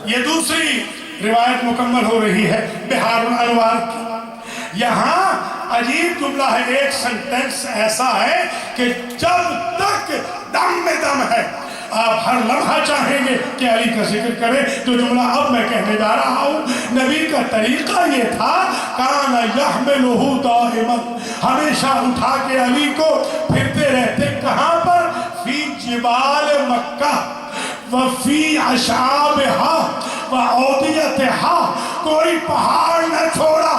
یہ دوسری روایت مکمل ہو رہی ہے بحار الانوار کی۔ یہاں عجیب جملہ ہے، ایک سنٹنس ایسا ہے کہ جب تک دم میں دم ہے آپ ہر لمحہ چاہیں گے کہ علی کا ذکر کریں۔ جو جملہ اب میں کہنے جا رہا ہوں، نبی کا طریقہ یہ تھا، کان یحملہ دائما، ہمیشہ اٹھا کے علی کو پھرتے رہتے۔ کہاں پر؟ فی جبال مکہ وفی اشعابہا وعودیتہا، کوئی پہاڑ نہ چھوڑا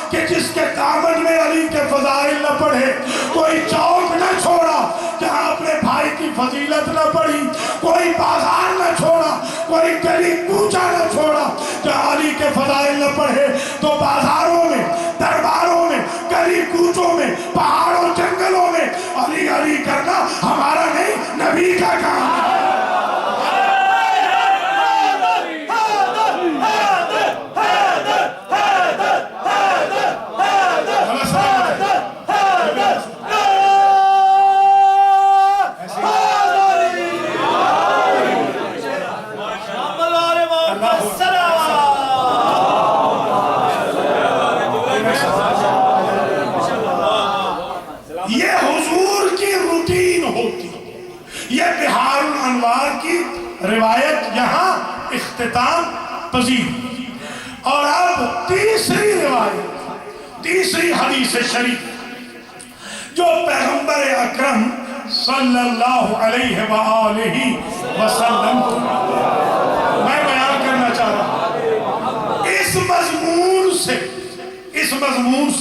کہ جس کے دامن میں علی کے فضائل نہ پڑھے، کوئی چوک نہ چھوڑا جہاں اپنے بھائی کی فضیلت نہ پڑھی، کوئی بازار نہ چھوڑا، کوئی گلی کوچہ نہ چھوڑا جہاں علی کے فضائل نہ پڑھے۔ تو بازاروں میں، درباروں میں، گلی کوچوں میں، پہاڑوں جنگلوں میں علی علی کرنا ہمارا نہیں، نبی کا کام ہے۔ یہ حضور کی روٹین ہوتی، یہ بحار الانوار کی روایت یہاں اختتام پذیر۔ اور اب تیسری روایت، تیسری حدیث شریف جو پیغمبر اکرم صلی اللہ علیہ وآلہ وسلم میں بیان کرنا چاہ رہا ہوں۔ اس مضمون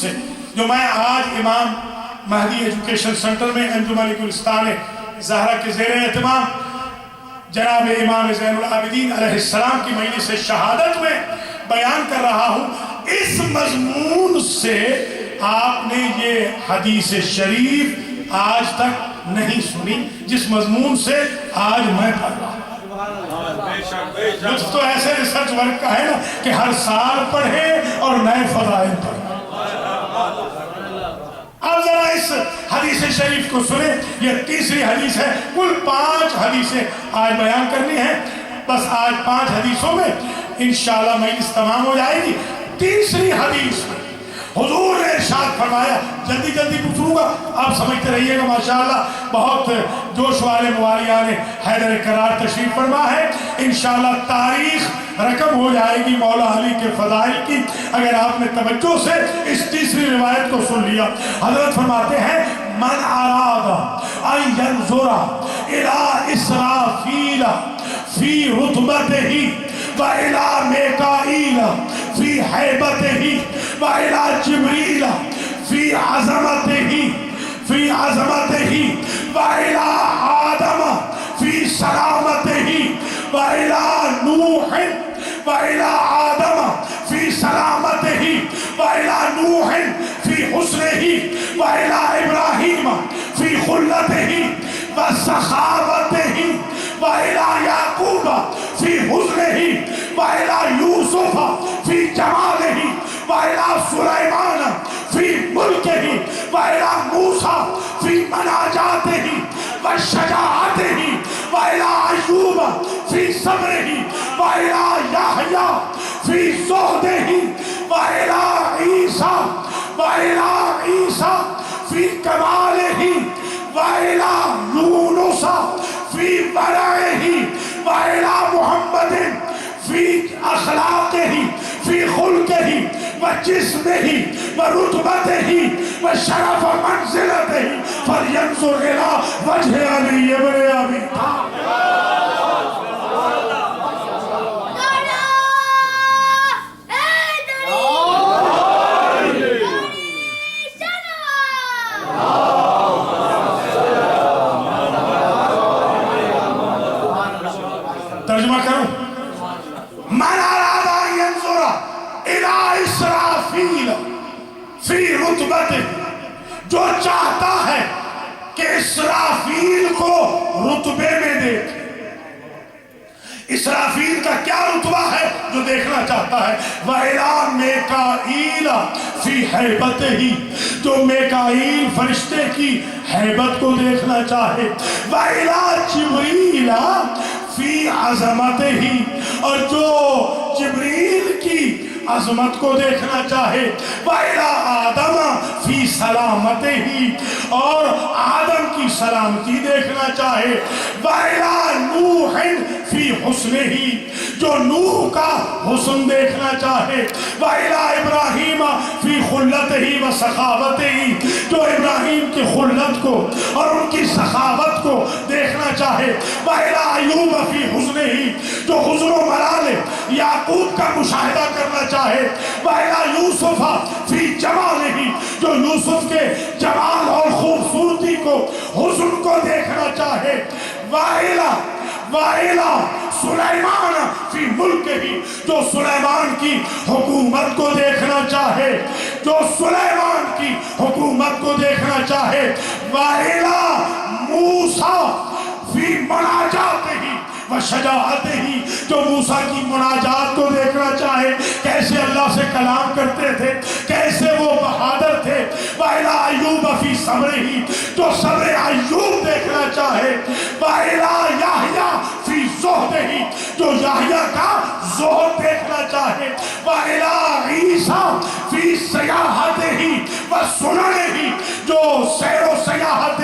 سے جو میں آج امام مہدی ایجوکیشن سنٹر میں انجمن گلستان زہرا کے زیر اہتمام جناب امام زین العابدین علیہ السلام کی مجلس شہادت میں بیان کر رہا ہوں، اس مضمون سے آپ نے یہ حدیث شریف آج تک نہیں سنی جس مضمون سے آج میں پڑھ رہا ہوں۔ لطف تو ایسے ریسرچ ورک کا ہے نا کہ ہر سال پڑھیں اور نئے فضائل پڑھیں۔ اب ذرا اس حدیث شریف کو سنیں، یہ تیسری حدیث ہے، کل 5 حدیثیں آج بیان کرنی ہیں، بس آج 5 حدیثوں میں انشاءاللہ مجلس تمام ہو جائے گی۔ تیسری حدیث میں حضور نے ارشاد فرمایا، جلدی جلدی پوچھوں گا، آپ سمجھتے رہیے گا، ماشاءاللہ بہت جوش والے موالیان حیدر کرار تشریف فرما ہے، انشاءاللہ تاریخ رقم ہو جائے گی مولا علی کے فضائل کی اگر آپ نے توجہ سے اس تیسری روایت کو سن لیا۔ حضرت فرماتے ہیں، من اراد ان ينظر الى اسرافیل فی رتبتہ وَإِلَى مِيكَائِيلَ فِي حَيْبَتِهِ وَإِلَى جِبْرِيلَ فِي عَظَمَتِهِ وَإِلَى آدَمَ فِي سَلَامَتِهِ وَإِلَى نُوحٍ وَإِلَى آدَمَ فِي سَلَامَتِهِ وَإِلَى نُوحٍ فِي حُسْنِهِ وَإِلَى إِبْرَاهِيمَ فِي خُلَّتِهِ وَسَخَاوَتِهِ وَإِلَى يَعْقُوبَ فِي حُزْنِهِ وَإِلَى يُوسُفَ فِي جَمَالِهِ وَإِلَى سُلَيْمَانَ فِي مُلْكِهِ وَإِلَى مُوسَى فِي مَنَاجَاتِهِ وَشَجَاعَتِهِ وَإِلَى أَيُّوبَ فِي صَبْرِهِ وَإِلَى يَحْيَى فِي زُهْدِهِ وَإِلَى عِيسَى فِي كَمَالِهِ وَإِلَى يُونُسَ فِي بَرَعِهِ وَإِلَى مُحَمَّدٍ فِي أَخْلَاقِهِ فِي خُلْقِهِ وَجِسْمِهِ وَرُتْبَتِهِ وَشَرَفَ مَنْزِلَتِهِ فَلْيَنْظُرْ إِلَى وَجْهِ عَلِيِّ بْنِ أَبِي طَالِبٍ۔ ترجمہ کروں، من اراد ان ينظر الى اسرافیل فی رتبتہ، جو چاہتا ہے کہ اسرافیل کو رتبے میں دیکھ۔ اسرافیل کا کیا رتبہ ہے جو دیکھنا چاہتا ہے؟ وَإِلَى مِيكَائِيلَ فِي حَيْبَتِهِ، جو میکائیل فرشتے کی حیبت کو دیکھنا چاہے۔ وَإِلَى جِبْرِيلَ فی عظمتہ، اور جو جبریل کی عظمت کو دیکھنا چاہے وَإِلَىٰ آدَمَ فِي سَلَامَتِهِ اور آدم کی سلامتی دیکھنا چاہے وَإِلَىٰ نُوحٍ فِي حُسْنِهِ جو نوح کا حسن دیکھنا چاہے وَإِلَىٰ إِبْرَاهِيمَ فِي خُلَّتِهِ وَسَخَاوَتِهِ جو ابراہیم کی خلت کو اور ان کی سخاوت کو دیکھنا چاہے وَإِلَىٰ أَيُّوبَ فِي حُزْنِهِ جو حزن و ملال یعقوب کا مشاہدہ کرنا چاہے وَإِلَىٰ يُوسُفَ فِي جَمَالِهِ جو یوسف کے جمال اور خوبصورتی کو حسن کو دیکھنا چاہے وَإِلَىٰ سلیمان فی ملکہ جو سلیمان کی حکومت کو دیکھنا چاہے جو سلیمان کی حکومت کو دیکھنا چاہے وَإِلَىٰ موسیٰ فی مناجاتہ وشجاعتہ جو موسیٰ کی مناجات کو دیکھنا چاہے کیسے اللہ سے کلام کرتے تھے کیسے وہ بہادر تھے وَإِلَىٰ أَيُّوبَ فِي صبرہ جو صبر ایوب دیکھنا چاہے وَإِلَىٰ یحییٰ فی زہدہ جو یحییٰ کا زہد دیکھنا چاہے وَإِلَىٰ عیسیٰ فی سیاحتہ وسننہ جو سیر و سیاحت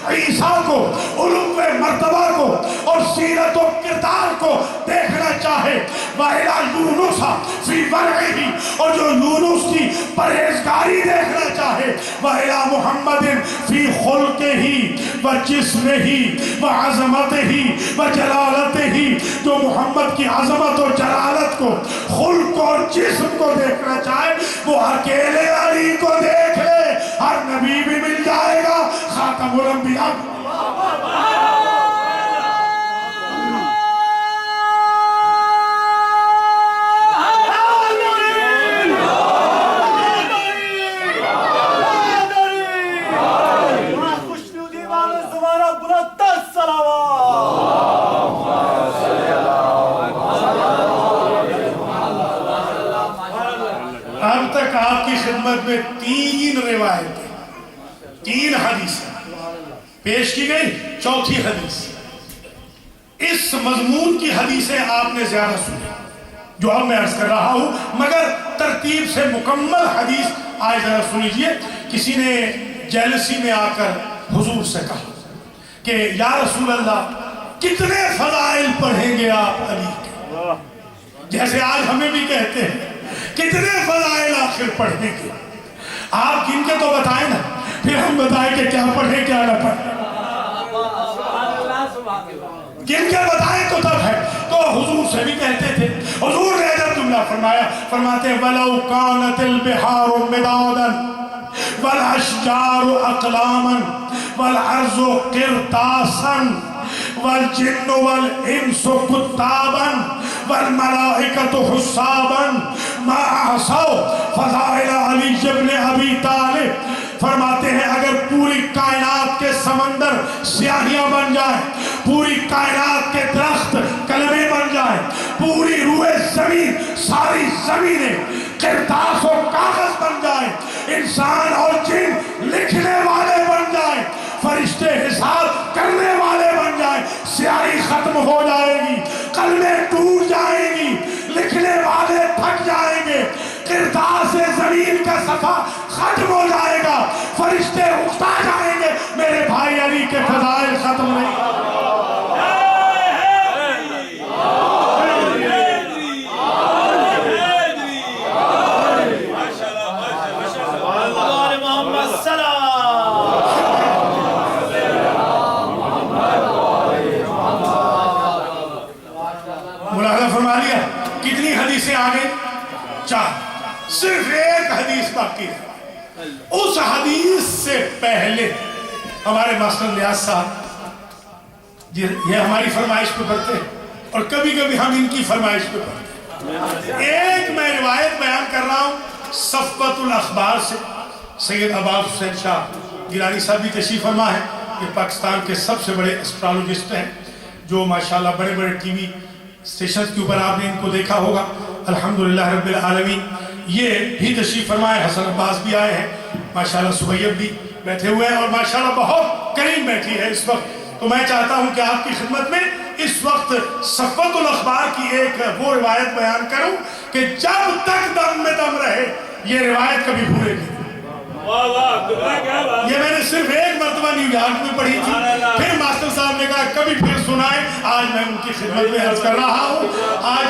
عیسیٰ کو علو مرتبہ کو اور سیرت و کردار کو دیکھنا چاہے وَإِلَىٰ یونس فی ورعہ اور جو یونس کی پرہیزگاری دیکھنا چاہے وَإِلَىٰ محمد فی خلقہ وجسمہ وعظمتہ وجلالتہ جو محمد کی عظمت اور جلالت کو خلق اور جسم کو دیکھنا چاہے وہ اکیلے علی کو دیکھ لے ہر نبی بھی مل جائے گا خاتم الانبیاء اب تک آپ کی خدمت میں 3 روایتیں 3 حدیثیں پیش کی گئی چوتھی حدیث اس مضمون کی حدیثیں آپ نے زیادہ سنی جو اب میں عرض کر رہا ہوں مگر ترتیب سے مکمل حدیث آج ذرا سنیجئے کسی نے جیلسی میں آ کر حضور سے کہا کہ یا رسول اللہ کتنے فضائل پڑھیں گے آپ علی کے جیسے آج ہمیں بھی کہتے ہیں کتنے فضائل آخر پڑھنے کے آپ گن کے تو بتائیں نا پھر ہم بتائیں کہ کیا پڑھیں کیا نہ پڑھیں گن کے بتائیں تو تب ہے تو حضور سے بھی کہتے تھے حضور نے جب جملہ فرمایا فرماتے ہیں وَلَوْ كَانَتِ الْبِحَارُ مِدَادًا وَالْأَشْجَارُ أَقْلَامًا وَالْعَرْضُ قِرْطَاسًا والجن والانس كتابا والملائكة حسابا ما احصوا فضائل علی بن ابی طالب فرماتے ہیں اگر پوری کائنات کے سمندر سیاہیاں بن جائیں پوری کائنات کے درخت کلمے بن جائیں پوری روح زمین ساری زمینیں قرطاس و کاغذ بن جائیں انسان اور جن لکھنے والے بن جائیں فرشتے حساب کرنے والے بن جائیں سیاہی ختم ہو جائے گی قلمیں ٹوٹ جائیں گی لکھنے والے تھک جائیں گے قرطاس زمین کا صفحہ ختم ہو جائے گا فرشتے اکتا جائیں گے میرے بھائی علی کے فضائل ختم نہیں فرما لیا کتنی حدیثیں آگے 4 صرف ایک حدیث باقی ہے اس حدیث سے پہلے ہمارے ماسٹر نیاز صاحب یہ ہماری فرمائش پہ پڑھتے ہیں اور کبھی کبھی ہم ان کی فرمائش پہ پڑھتے ہیں ایک میں روایت بیان کر رہا ہوں صفوت الاخبار سے سید عباس حسین شاہ گیلانی صاحب بھی تشریف فرما ہے یہ پاکستان کے سب سے بڑے اسٹرالوجسٹ ہیں جو ماشاءاللہ بڑے بڑے ٹی وی اسٹیشنز کے اوپر آپ نے ان کو دیکھا ہوگا الحمدللہ رب العالمین یہ بھی تشریف فرمائے حسن عباس بھی آئے ہیں ماشاءاللہ سبیب بھی بیٹھے ہوئے ہیں اور ماشاءاللہ بہت کریم بیٹھی ہے اس وقت تو میں چاہتا ہوں کہ آپ کی خدمت میں اس وقت صفوۃ الاخبار کی ایک وہ روایت بیان کروں کہ جب تک دم میں دم رہے یہ روایت کبھی بھولے گی. یہ میں نے صرف ایک مرتبہ نیو یارک میں پڑھی تھی, پھر ماسٹر صاحب نے کہا کبھی پھر سنائیں. آج میں ان کی خدمت میں عرض کر رہا ہوں, آج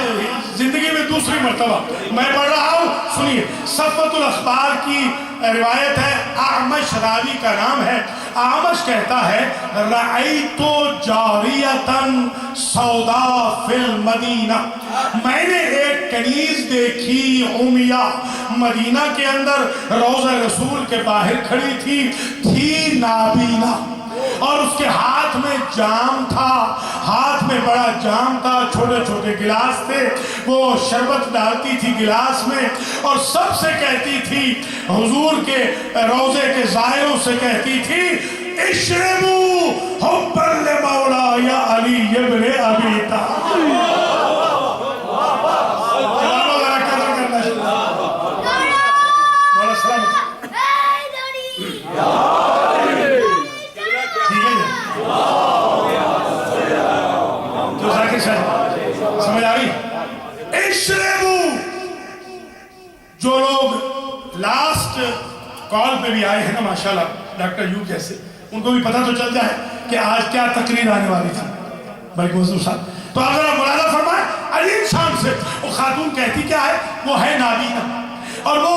زندگی میں دوسری مرتبہ میں پڑھ رہا ہوں. سنیے, صفوۃ الاخبار کی روایت ہے, اعمش راوی کا نام ہے. اعمش کہتا ہے رأیت جاریۃ سودا فی المدینہ, میں نے ایک کنیز دیکھی عمیہ مدینہ کے اندر, روضہ رسول کے باہر کھڑی تھی نابینا, اور اس کے ہاتھ میں جام تھا, ہاتھ میں بڑا جام تھا, چھوٹے چھوٹے گلاس تھے, وہ شربت ڈالتی تھی گلاس میں اور سب سے کہتی تھی, حضور کے روضے کے زائروں سے کہتی تھی, اشربوا حبا لمولاي علی ابن ابی طالب. سمجھ آ رہی؟ جو لوگ لاسٹ کال پہ بھی آئے ہیں نا ماشاءاللہ, ڈاکٹر یوب جیسے, ان کو بھی پتہ تو چل جائے کہ آج کیا تقریر آنے والی تھی بلکہ حضور صاحب. تو اگر آپ ملاحظہ فرمائیں, عظیم شان سے وہ خاتون کہتی کیا ہے, وہ ہے نابینا, اور وہ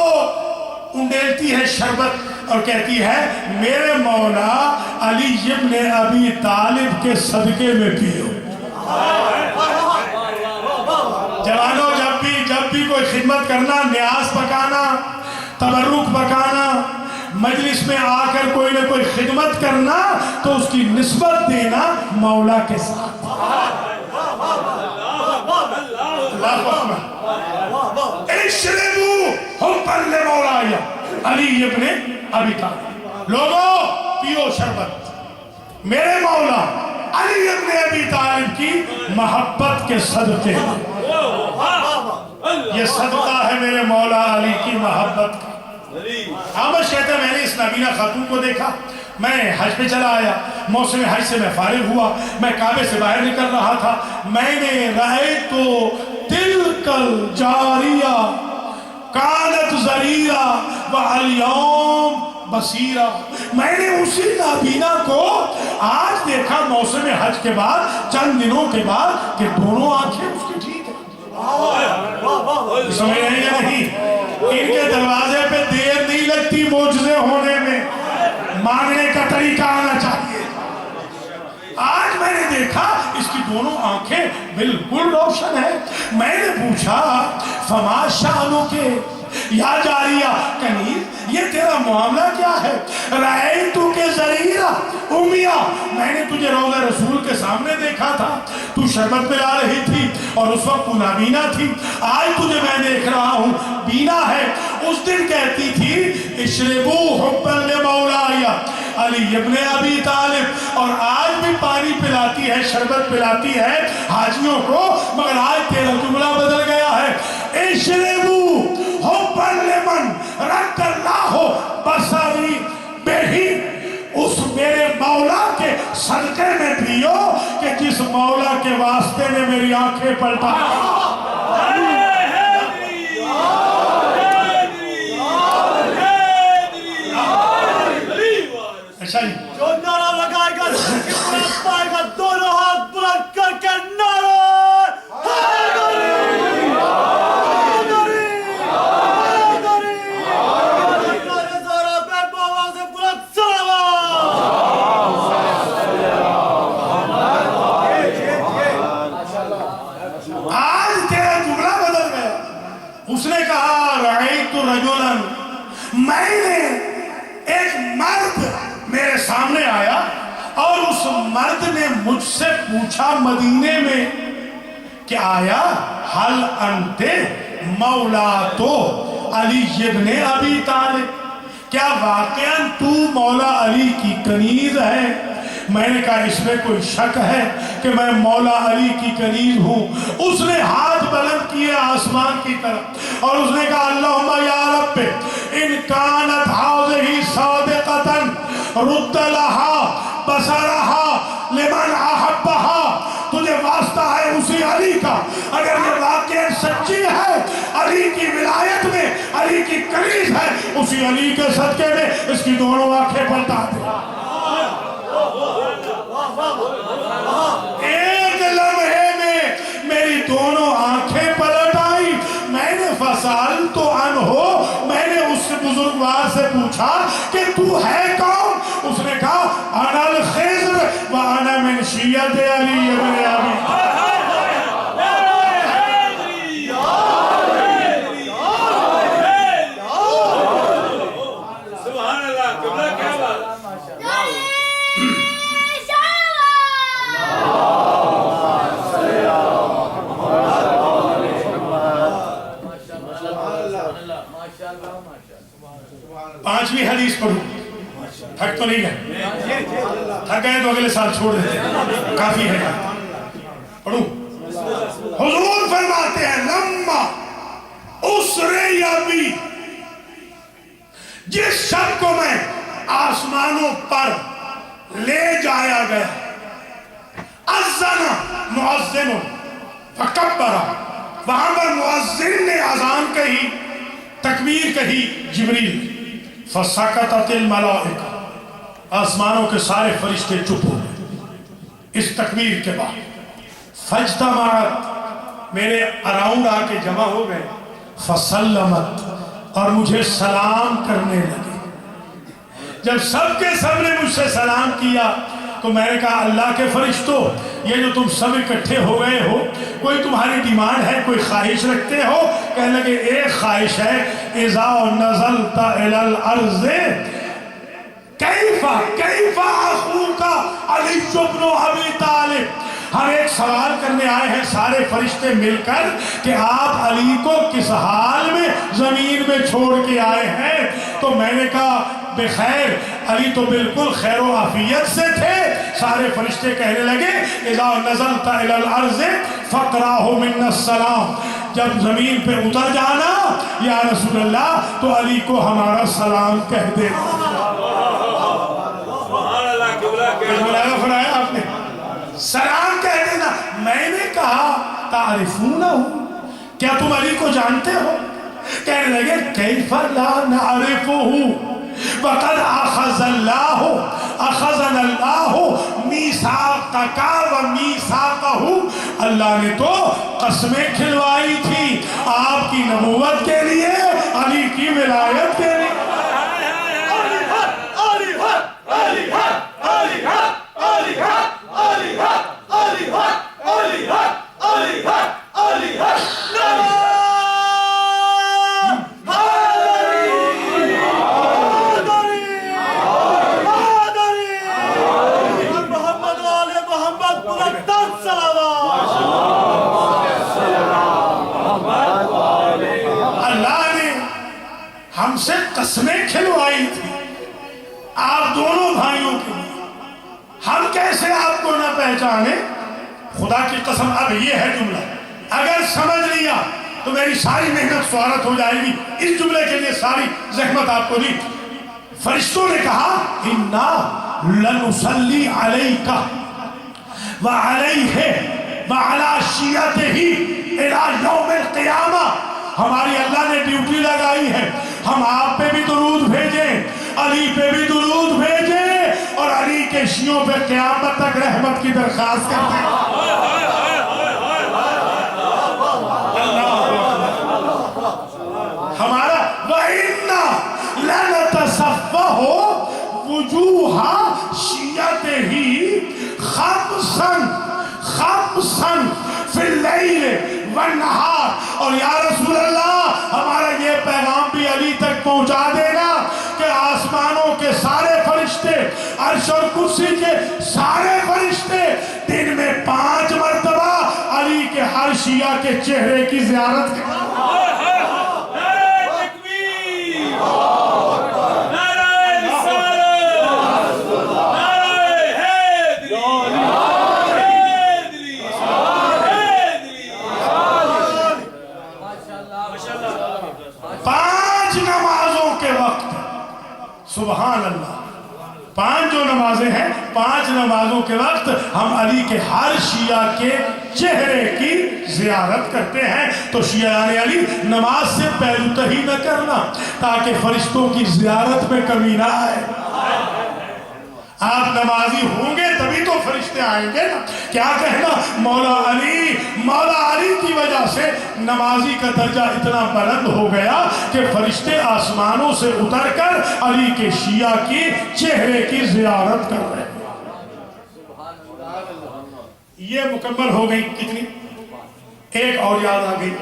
انڈیلتی ہے شربت اور کہتی ہے میرے مولا علی ابن ابی طالب کے صدقے میں پیو. جوانوں, جب بھی کوئی خدمت کرنا, نیاز پکانا, تبرک پکانا, مجلس میں آ کر کوئی نہ کوئی خدمت کرنا, تو اس کی نسبت دینا مولا کے ساتھ. اشربوا حبا لمولاي علی ابن ابی طالب, لوگوں پیو شربت میرے مولا علی ابن ابی طالب کی محبت کے صدقے. یہ صدقہ ہے میرے مولا علی کی محبت کا. اعمش کہتا ہے میں نے اس نابینا خاتون کو دیکھا, میں حج پہ چلا آیا, موسم حج سے میں فارغ ہوا, میں کعبے سے باہر نکل رہا تھا, میں نے رأیت تلک الجاریہ کانت ضریرہ واليوم بصیرہ, میں نے اسی نابینا کو آج دیکھا موسم حج کے بعد, چند دنوں کے بعد, کہ دونوں آنکھیں اس کی ٹھیک ہیں. سمجھ رہے ہیں نہیں؟ ان کے دروازے پہ دیر نہیں لگتی معجزے ہونے میں, مانگنے کا طریقہ آنا چاہیے. آج میں نے دیکھا اس کی دونوں آنکھیں بالکل روشن ہیں. میں نے پوچھا فما شانک یا جاریہ, کنیز یہ تیرا معاملہ کیا ہے؟ رأیتو کے ضریرہ امیہ, میں نے تجھے روضہ رسول کے سامنے دیکھا تھا, تو شربت پلا رہی تھی اور اس وقت تو نابینا تھی, آج تجھے میں دیکھ رہا ہوں بینا ہے. اس دن کہتی تھی اشربوا حبا لمولاي علی ابن ابی طالب, اور آج بھی پانی پلاتی ہے, شربت پلاتی ہے حاجیوں کو, مگر آج تیرا جملہ بدل گیا ہے. اشربوا حبا لمن رد اللہ بصری بہی, اس میرے مولا کے صدقے میں پیو کہ جس مولا کے واسطے نے میری آنکھیں پلٹا. اچھا جی, جو نعرہ لگائے گا بلند پائے گا, دونوں ہاتھ بلند کر کے نعرہ اس نے کہا رأیت رجلا, میں نے ایک مرد میرے سامنے آیا اور اس مرد نے مجھ سے پوچھا مدینے میں کہ آیا حل انت مولا تو علی ابن ابی طالب, کیا واقعاً تو مولا علی کی کنیز ہے؟ میں نے کہا اس میں کوئی شک ہے کہ میں مولا علی کی کنیز ہوں. اس نے ہاتھ بلند کیے آسمان کی طرف اور اس نے کہا اللہم یا رب ان کانت ہذہ صادقۃ رد لہا بصرہا لمن احبہا, تجھے اسی علی کا، اگر یہ واقعہ سچی ہے، علی کی ولایت میں علی کی کنیز ہے، اسی علی کے صدقے میں اس کی دونوں آنکھیں پلٹا دے۔ ایک لمحے میں میری دونوں آنکھیں پلٹ آئی۔ میں نے فسألت عنہ، میں نے اس بزرگوار سے پوچھا کہ تو ہے کون؟ اس نے کہا انا الخضر وانا من شیعت علی ابن ابی طالب۔ پانچویں حدیث پڑھوں، تھک تو نہیں گئے؟ تھک گئے تو اگلے سال چھوڑ دیتے، کافی ہے۔ پڑھوں، حضور فرماتے ہیں لما اسری بی، جس شب کو میں آسمانوں پر لے جایا گیا، اذن مؤذن فکبر، وہاں پر مؤذن نے اذان کہی، تکبیر کہی، جبریل، فسکتت الملائکہ، آسمانوں کے سارے فرشتے چپ ہو گئے اس تکبیر کے بعد، فاجتمعت، میرے اراؤنڈ آ کے جمع ہو گئے، فسلمت، اور مجھے سلام کرنے لگے۔ جب سب کے سب نے مجھ سے سلام کیا تو میں نے کہا اللہ کے فرشتوں، یہ جو تم سب اکٹھے ہو گئے ہو، کوئی تمہاری ڈیمانڈ ہے، کوئی خواہش رکھتے ہو؟ کہنے لگے ایک خواہش ہے، اذا نزلت الى الارض کیف اخوک علی بن ابی طالب، ہم ایک سوال کرنے آئے ہیں سارے فرشتے مل کر کہ آپ علی کو کس حال میں زمین میں چھوڑ کے آئے ہیں؟ تو میں نے کہا بخیر، علی تو بالکل خیر و عافیت سے تھے۔ سارے فرشتے کہنے لگے اذا نزلت الى الارض فقرأہ من السلام، جب زمین پہ اتر جانا یا رسول اللہ تو علی کو ہمارا سلام کہہ دے۔ فرمایا آپ نے سلام کہہ دینا۔ میں نے کہا تعرفونہ، کیا تم علی کو جانتے ہو؟ کہنے لگے کیف لا نعرفہ وقد اخذنا اللہ میثاقک و میثاقہ، اللہ نے تو قسمیں کھلوائی تھی آپ کی نبوت کے لیے، علی کی ولایت کے لیے۔ ہم سے قسمیں کھلوائی تھی آپ دونوں بھائیوں کے لیے، ہم کیسے آپ کو نہ پہچانے؟ خدا کی قسم، اب یہ ہے جملہ، اگر سمجھ لیا تو میری ساری محنت سوارت ہو جائے گی۔ اس جملے کے لیے ساری زحمت آپ کو دی۔ فرشتوں نے کہا اِنَّا لَنُصَلِّي عَلَيْكَ وَعَلَيْهِ وَعَلَى شِيَّتِهِ إِلَى يَوْمِ الْقِيَامَةِ، ہماری اللہ نے ڈیوٹی لگائی ہے، ہم آپ پہ بھی درود بھیجیں، علی پہ بھی درود بھیجیں، اور علی کے شیعوں پہ قیامت تک رحمت کی درخواست کرتے ہیں۔ ہمارا وَإِنَّا لَنَتَصَفَّحُ وُجُوهَ شِيَّتِهِ خَمْسًا فِي اللَّيْلِ وَالنَّهَارِ، اور یا رسول اللہ ہمارا یہ پیغام بھی علی تک پہنچا دینا کہ آسمانوں کے سارے فرشتے، عرش اور کرسی کے سارے فرشتے دن میں 5 مرتبہ علی کے ہر شیعہ کے چہرے کی زیارت کریں۔ سبحان اللہ، 5 جو نمازیں ہیں، 5 نمازوں کے وقت ہم علی کے ہر شیعہ کے چہرے کی زیارت کرتے ہیں۔ تو شیعان علی نماز سے پہلو تہی نہ کرنا تاکہ فرشتوں کی زیارت میں کمی نہ آئے۔ آپ نمازی ہوں گے تبھی تو فرشتے آئیں گے نا۔ کیا کہنا مولا علی کی وجہ سے نمازی کا درجہ اتنا بلند ہو گیا کہ فرشتے آسمانوں سے اتر کر علی کے شیعہ کی چہرے کی زیارت کر رہے ہیں۔ یہ مکمل ہو گئی کتنی؟ ایک اور یاد آ گئی،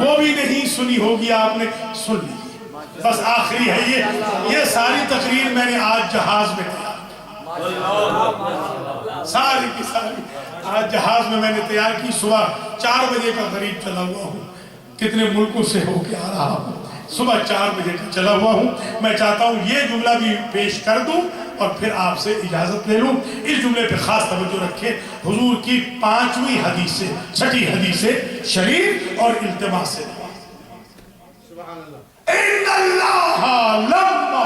وہ بھی نہیں سنی ہوگی آپ نے، سن لی بس آخری ہے یہ ساری تقریر میں نے آج جہاز میں تیار ساری کی ساری آج جہاز میں نے تیار کی۔ صبح 4 بجے کا قریب چلا ہوا ہوں، کتنے ملکوں سے ہو کے آ رہا ہوں، صبح 4 بجے کا چلا ہوا ہوں۔ میں چاہتا ہوں یہ جملہ بھی پیش کر دوں اور پھر آپ سے اجازت لے لوں۔ اس جملے پہ خاص توجہ رکھیں، حضور کی 5ویں حدیث سے 6ٹھی حدیث شریف اور التماس سے۔ ان اللہ لما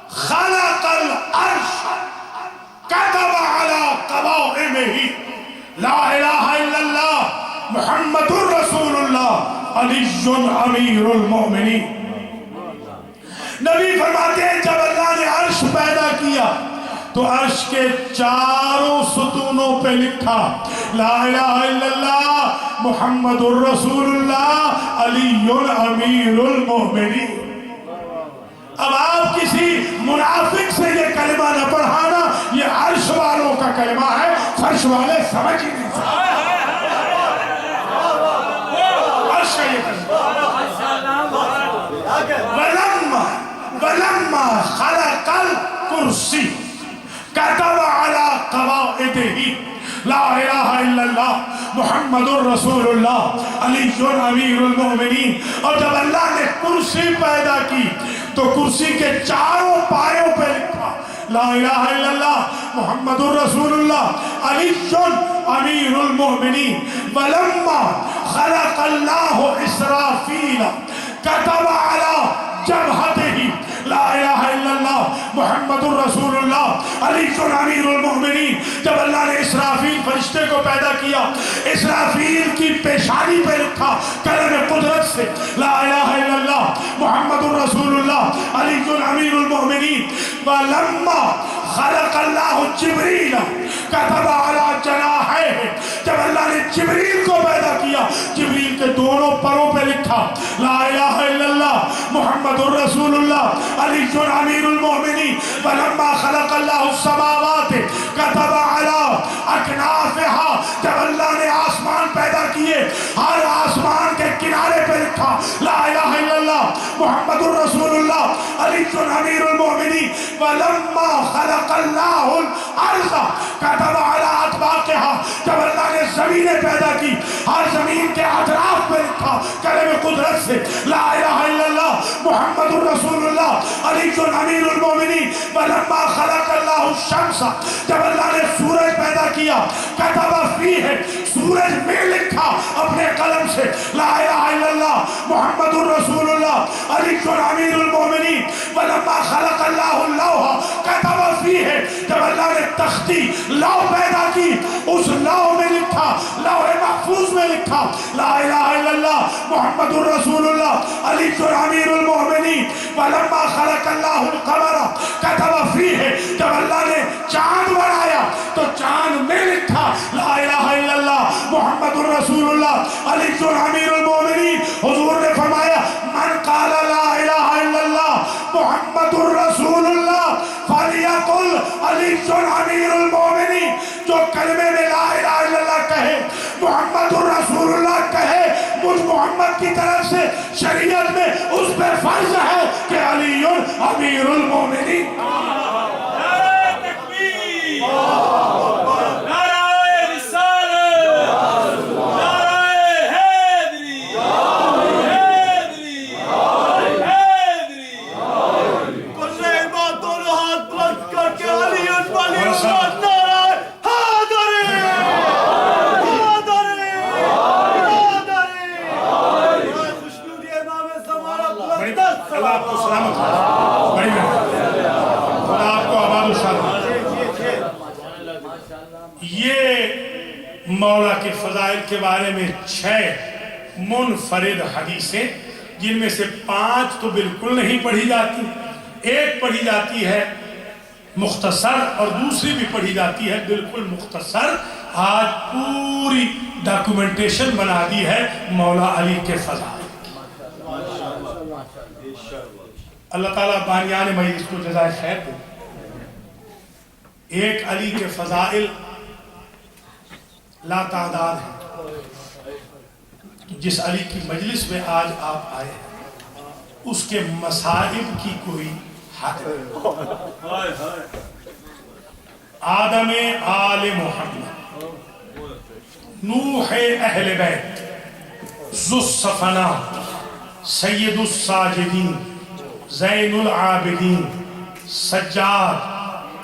خلق العرش كتب على قوائمه لا الہ الا اللہ محمد رسول اللہ علی امیر المؤمنین۔ نبی فرماتے ہیں جب اللہ نے عرش پیدا کیا تو عرش کے چاروں ستونوں پہ لکھا لا الہ الا اللہ محمد رسول اللہ علی امیر المؤمنین۔ اب آپ کسی منافق سے یہ کلمہ نہ پڑھانا، یہ عرش والوں کا کلمہ ہے، فرش والے سمجھ ہی نہیں سکتے۔ عرش کا یہ کلمہ وَلَمَّا خَلَقَ الْكُرْسِي كَتَبَ عَلَى قَوَائِدِهِ لا الہ الا اللہ محمد رسول اللہ علی امیر المؤمنین۔ اور جب اللہ نے کرسی پیدا کی تو کرسی کے چاروں پایوں پہ لکھا لا الہ الا اللہ محمد رسول اللہ علی امیر المؤمنین۔ وَلَمَّا خَلَقَ اللَّهُ إِسْرَافِيلَ كَتَبَ عَلَى جبهته لا الہ الا اللہ محمد رسول اللہ علی امیر المؤمنین۔ جب اللہ نے اسرافیل فرشتے کو پیدا کیا، اسرافیل کی پیشانی پہ لکھا کلمہ قدرت سے لا الہ الا اللہ محمد رسول اللہ علی امیر المؤمنین۔ وَلَمَّا خَلَقَ اللَّهُ جِبْرِيلَ كَتَبَ عَلَى جَنَاحَيْهِ۔ جب اللہ نے جبریل کو پیدا کیا، جبریل کے دونوں پروں پہ لکھا لا الہ الا اللہ محمد رسول اللہ علی امیر المؤمنین۔ وَلَمَّا خَلَقَ اللَّهُ السَّمَاوَاتِ كَتَبَ عَلَى أَكْنَافِهَا۔ جب اللہ نے آسمان پیدا کیے، ہر آسمان کے کنارے پہ لکھا لا الہ الا اللہ محمد رسول اللہ علی امیر المؤمنین۔ وَلَمَّا خَلَقَ اللَّهُ الْأَرْضَ كَتَبَ عَلَى أَطْبَاقِهَا۔ جب اللہ نے زمینیں پیدا کی، ہر زمین کے اطراف پہ لکھا کلمہ قدرت سے لا الہ الا اللہ محمد رسول اللہ علی امیر المؤمنین۔ وَلَمَّا خَلَقَ اللَّهُ الشَّمْسَ۔ جب اللہ نے سورج پیدا کیا، كَتَبَ فِيهِ، سورج میں لکھا اپنے قلم سے لا الہ الا اللہ محمد رسول اللہ علی امیر المؤمنین۔ وَلَمَّا خَلَقَ اللَّهُ اللَّوْحَ كَتَبَ فِيهِ۔ جب اللہ نے تختی لوح پیدا کی، اس لوح میں لکھا، لوح محفوظ میں لکھا لا الہ الا اللہ محمد رسول اللہ علی امیر المؤمنین۔ وَلَمَّا خَلَقَ اللَّهُ الْقَمَرَ كَتَبَ فِيهِ۔ جب اللہ نے چاند بنایا تو چاند میں لکھا لا الہ الا اللہ محمد رسول اللہ علی امیر المؤمنین۔ حضور نے فرمایا من قال لا الہ الا اللہ محمد رسول اللہ فلیقل علی امیر المؤمنین۔ جو کلمے میں لا الہ الا اللہ کہے، محمد رسول اللہ کہے، مجھ محمد کی طرف سے شریعت میں اس پہ فرض ہے کہ علی امیر المؤمنین۔ کے بارے میں 6 منفرد حدیثیں، جن میں سے 5 تو بالکل نہیں پڑھی جاتی، ایک پڑھی جاتی ہے مختصر اور دوسری بھی پڑھی جاتی ہے بالکل مختصر. آج پوری ڈاکومنٹیشن بنا دی ہے مولا علی کے فضائل. اللہ تعالیٰ بانیان مجلس کو جزائے خیر دے. ایک علی کے فضائل لا تعداد ہیں. جس علی کی مجلس میں آج آپ آئے ہیں اس کے مصائب کی کوئی حد نہیں. آدم آل محمد، نوح اہل بیت، ذو الصفنا، سید الساجدین، زین العابدین، سجاد،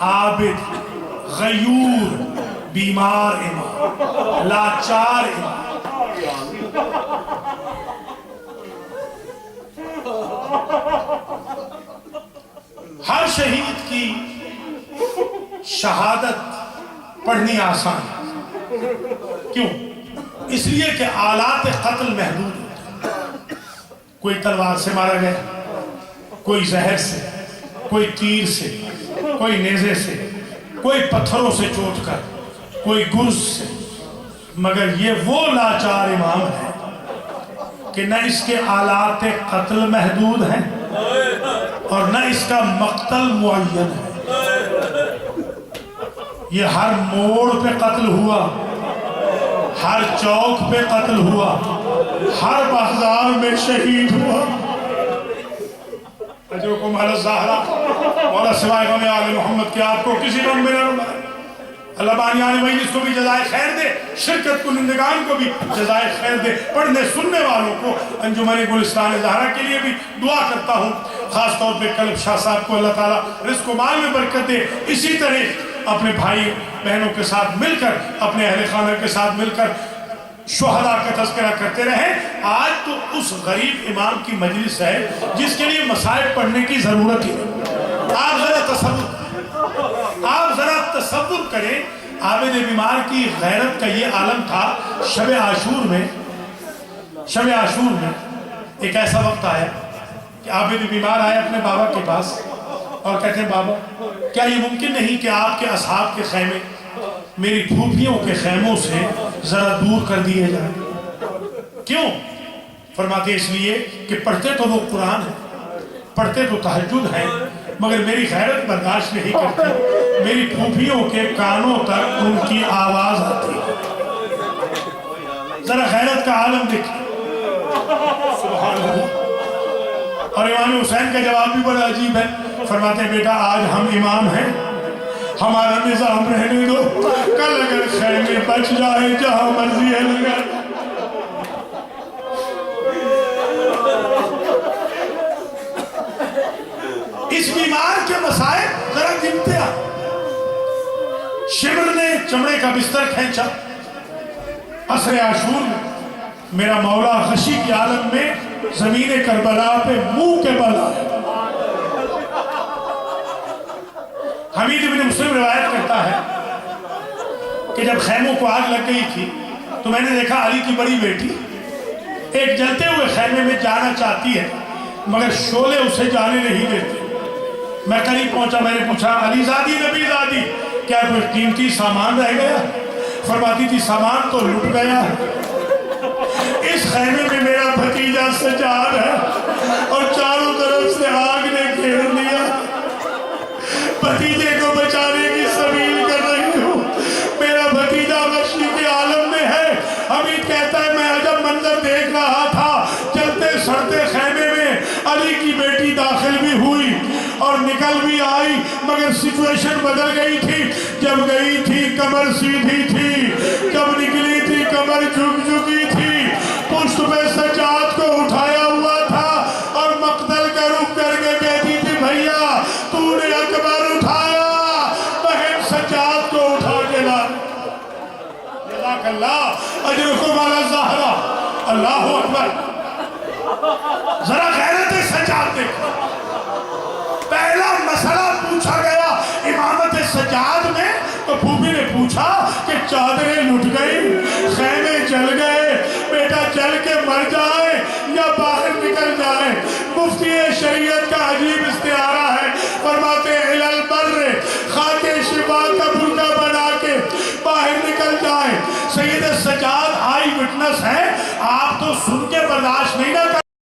عابد، غیور، بیمار امام، لاچار امام. ہر شہید کی شہادت پڑھنی آسان ہے. کیوں؟ اس لیے کہ آلات قتل محدود ہوتے ہیں. کوئی تلوار سے مارا گیا، کوئی زہر سے، کوئی تیر سے، کوئی نیزے سے، کوئی پتھروں سے چوٹ کر، کوئی گرز سے. مگر یہ وہ لاچار امام ہے کہ نہ اس کے آلات قتل محدود ہیں اور نہ اس کا مقتل معین ہے. یہ ہر موڑ پہ قتل ہوا، ہر چوک پہ قتل ہوا، ہر بازار میں شہید ہوا. اجرکم علی الزہرا، مولا سوائے غم آل محمد کے آپ کو کسی غم میں نہ رمائے. اللہ بانیان مجلس کو بھی جزائے خیر دے، شرکت کنندگان کو بھی جزائے خیر دے، پڑھنے سننے والوں کو. انجمن گلستان زہرا کے لیے بھی دعا کرتا ہوں، خاص طور پہ کلب شاہ صاحب کو اللہ تعالیٰ رزق و مال میں برکت دے. اسی طرح اپنے بھائی بہنوں کے ساتھ مل کر، اپنے اہل خانہ کے ساتھ مل کر شہداء کا تذکرہ کرتے رہیں. آج تو اس غریب امام کی مجلس ہے جس کے لیے مصائب پڑھنے کی ضرورت ہی نہیں. آپ ذرا تصور کریں. عابد بیمار کی غیرت کا یہ عالم تھا. شب عاشور میں ایک ایسا وقت آیا کہ عابد بیمار آئے اپنے بابا کے پاس اور کہتے ہیں بابا کیا یہ ممکن نہیں کہ آپ کے اصحاب کے خیمے میری پھوپھیوں کے خیموں سے ذرا دور کر دیے جائیں؟ کیوں؟ فرماتے اس لیے کہ پڑھتے تو وہ قرآن ہے، پڑھتے تو تہجد ہے، مگر میری غیرت برداشت نہیں کرتی. میری پھوپھیوں کے کانوں تک ان کی آواز آتی ہے. ذرا غیرت کا عالم دیکھیں. سبحان اللہ. اور امام حسین کا جواب بھی بڑا عجیب ہے. فرماتے ہیں بیٹا آج ہم امام ہیں، ہمارا نظام رہنے دو، کل اگر خیمے بچ جائے جہاں مرضی ہے لگا. اس بیمار کے مسائل ذرا گنتے ہیں. شمر نے چمڑے کا بستر کھینچا. عصر عاشور میں میرا مولا غشی کی عالم میں زمین کربلا پہ منہ کے بل آئے. حمید بن مسلم روایت کرتا ہے کہ جب خیموں کو آگ لگ گئی تھی تو میں نے دیکھا علی کی بڑی بیٹی ایک جلتے ہوئے خیمے میں جانا چاہتی ہے مگر شعلے اسے جانے نہیں دیتے. میں قریب پہنچا، میں نے پوچھا علی زادی نبی زادی کیا کوئی قیمتی سامان رہ گیا؟ فرماتی تھی سامان تو لٹ گیا ہے. اس خیمے میں میرا بھتیجا سجاد ہے اور چاروں طرف سے آگ نے گھیر لیا. بھتیجے کو بچانے کی سبیل کر رہی ہوں. میرا بھتیجا غشی کے عالم میں ہے. حمید کہتا ہے میں عجب منظر دیکھ رہا تھا. چلتے سڑتے خیمے میں علی کی بیٹی داخل بھی ہوئی اور نکل بھی آئی مگر سچویشن بدل گئی تھی. جب گئی تھی کمر سیدھی تھی، جب نکلی تھی کمر جھک چکی تھی. پشت پہ سجاد کو اٹھایا ہوا تھا اور مقتل کا رخ کر کے کہتی تھی بھیا تو نے اکبر اٹھایا، بہن سجاد کو اٹھا کے لا. جزاک اللہ اجرکم علی الزہرا. اللہ اکبر. ذرا غیرت سجاد دیکھو. پہلا مسئلہ پوچھا گیا امامت سجاد میں تو پھوپھی نے پوچھا کہ چادریں لٹ گئی، خیمے جل گئے، جل کے مر جائیں یا باہر نکل جائیں۔ مفتی شریعت کا عجیب استعارہ ہے، فرماتے ہیں البر خاک شفا کا برقع بنا کے باہر نکل جائیں۔ سید سجاد آئی وٹنس ہے، آپ تو سن کے برداشت نہیں نہ کر